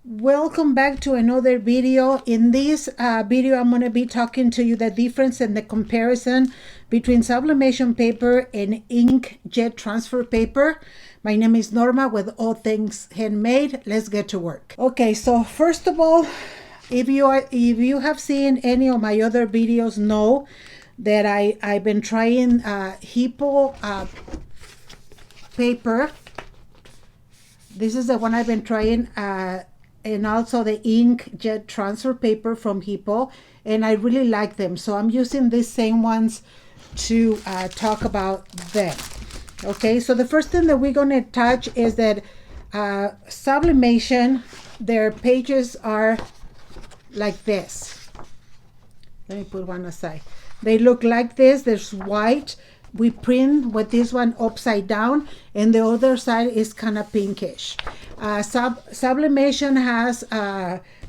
Welcome back to another video. In this video, I'm going to be talking to you the difference and the comparison between sublimation paper and inkjet transfer paper. My name is Norma with All Things Handmade. Let's get to work. Okay, so first of all, if you have seen any of my other videos, know that I've been trying hiipoo paper. This is the one I've been trying, and also the inkjet transfer paper from hiipoo, and I really like them, so I'm using these same ones to talk about them. Okay, so the first thing that we're going to touch is that Sublimation, their pages are like this. Let me put one aside. They look like this. There's white. We print with this one upside down, and the other side is kind of pinkish. Sublimation has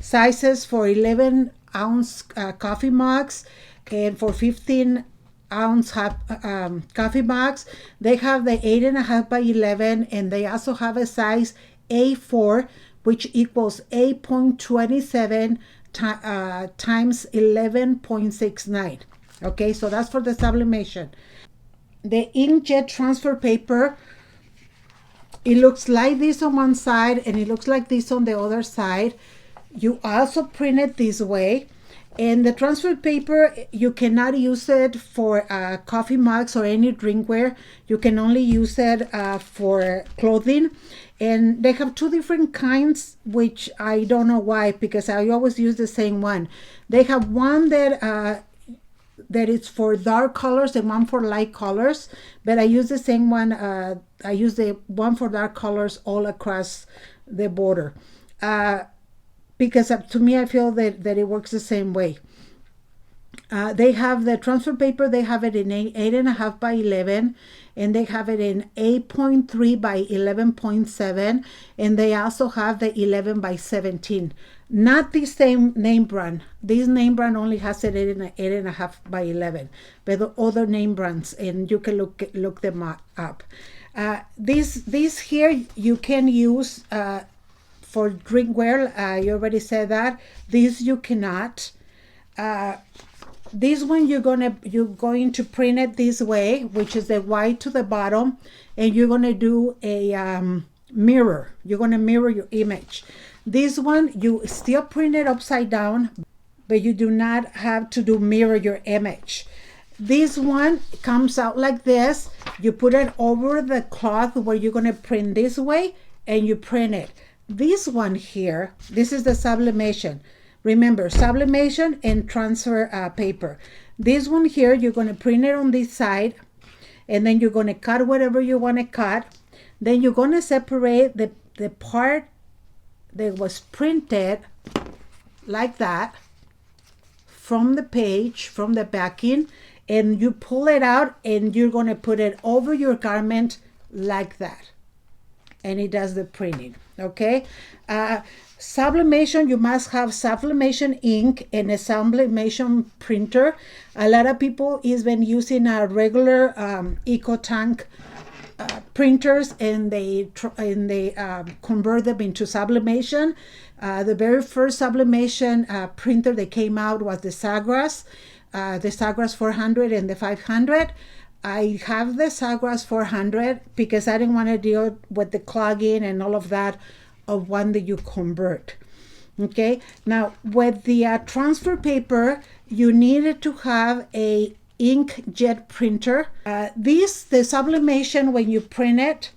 sizes for 11-ounce coffee mugs and for 15-ounce coffee mugs. They have the 8.5 by 11, and they also have a size A4, which equals 8.27 times 11.69. Okay, so that's for the sublimation. The inkjet transfer paper, it looks like this on one side and it looks like this on the other side. You also print it this way. And the transfer paper, you cannot use it for coffee mugs or any drinkware. You can only use it for clothing. And they have two different kinds, which I don't know why, because I always use the same one. They have one that it's for dark colors and one for light colors, but I use the same one. I use the one for dark colors all across the border, because to me I feel that it works the same way. They have the transfer paper, they have it in 8.5 by 11, and they have it in 8.3 by 11.7, and they also have the 11 by 17. Not the same name brand. This name brand only has it in 8.5 by 11, but the other name brands, and you can look them up. These here you can use for drinkware. You already said that. This you cannot. This one you're going to print it this way, which is the white to the bottom, and you're going to do a mirror. You're going to mirror your image. This one you still print it upside down, but you do not have to mirror your image. This one comes out like this. You put it over the cloth where you're going to print this way, and you print it. This one here, this is the sublimation. Remember, sublimation and transfer paper. This one here, you're going to print it on this side, and then you're going to cut whatever you want to cut. Then you're going to separate the part that was printed like that from the page, from the backing, and you pull it out, and you're going to put it over your garment like that, and it does the printing. Okay, sublimation, you must have sublimation ink and a sublimation printer. A lot of people has been using a regular EcoTank printers, and they convert them into sublimation. The very first sublimation printer that came out was the Sagras 400 and the 500. I have the Sagras 400 because I didn't want to deal with the clogging and all of that of one that you convert. Okay, now with the transfer paper, you needed to have a inkjet printer. The sublimation, when you print it,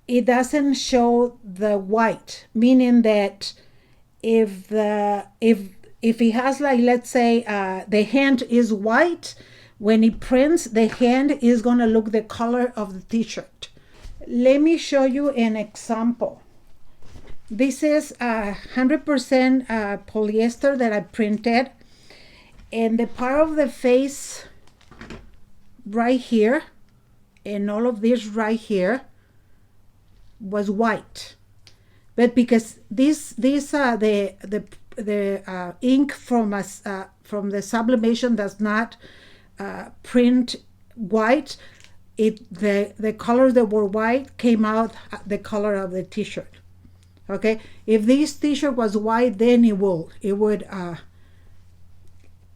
it doesn't show the white, meaning that if it has, like, let's say the hand is white, when it prints, the hand is going to look the color of the t-shirt. Let me show you an example. This is 100% polyester that I printed, and the part of the face right here and all of this right here was white, but because the ink from the sublimation does not print white, the colors that were white came out the color of the t-shirt. Okay, if this t-shirt was white, then it would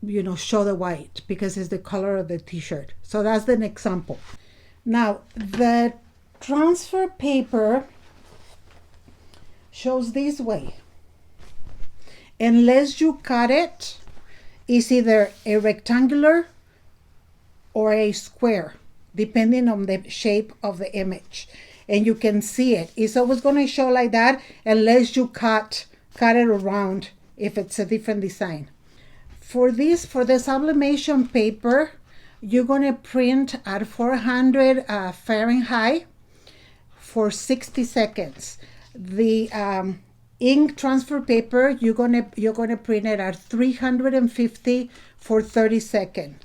you know, show the white because it's the color of the t-shirt. So that's an example. Now the transfer paper shows this way. Unless you cut it, it's either a rectangular or a square, depending on the shape of the image. And you can see it. It's always going to show like that unless you cut it around if it's a different design. For the sublimation paper, you're going to print at 400 Fahrenheit for 60 seconds. The ink transfer paper, you're gonna print it at 350 for 30 seconds.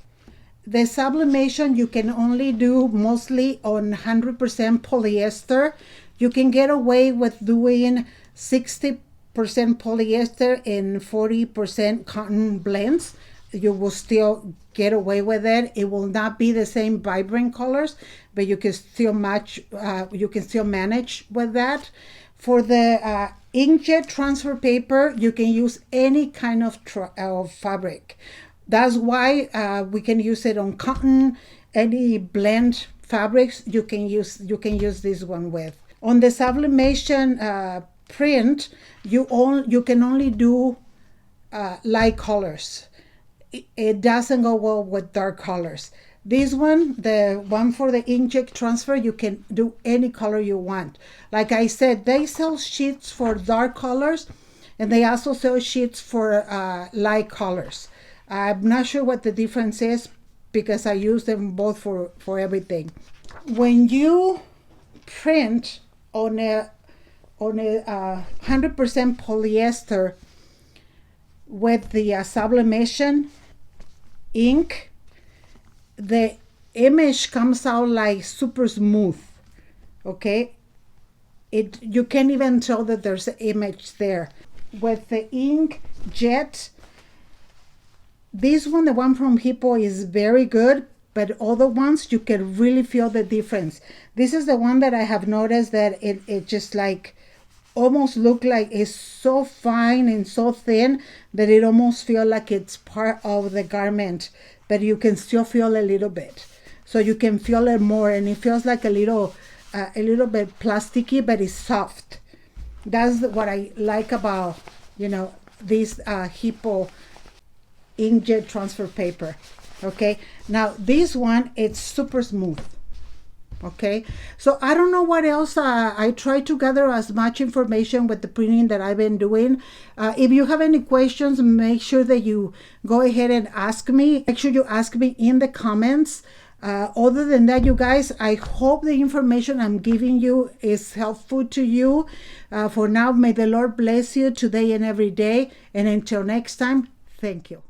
The sublimation you can only do mostly on 100% polyester. You can get away with doing 60% polyester and 40% cotton blends. You will still get away with it. It will not be the same vibrant colors, but you can still match. You can still manage with that. For the inkjet transfer paper, you can use any kind of fabric. That's why we can use it on cotton, any blend fabrics. You can use this one with. On the sublimation print, you can only do light colors. It doesn't go well with dark colors. This one, the one for the inkjet transfer, you can do any color you want. Like I said, they sell sheets for dark colors, and they also sell sheets for light colors. I'm not sure what the difference is because I use them both for everything. When you print on a 100% polyester with the sublimation ink, the image comes out like super smooth. Okay, you can't even tell that there's an image there. With the ink jet, this one, the one from Hiipoo, is very good, but other ones you can really feel the difference. This is the one that I have noticed that it just like almost look like it's so fine and so thin that it almost feel like it's part of the garment, but you can still feel a little bit. So you can feel it more, and it feels like a little bit plasticky, but it's soft. That's what I like about, you know, this Hiipoo inkjet transfer paper. Okay, now this one, it's super smooth. Okay, so I don't know what else. I try to gather as much information with the printing that I've been doing. If you have any questions, make sure that you go ahead and ask me. Make sure you ask me in the comments. Other than that, you guys, I hope the information I'm giving you is helpful to you. For now, may the Lord bless you today and every day. And until next time, thank you.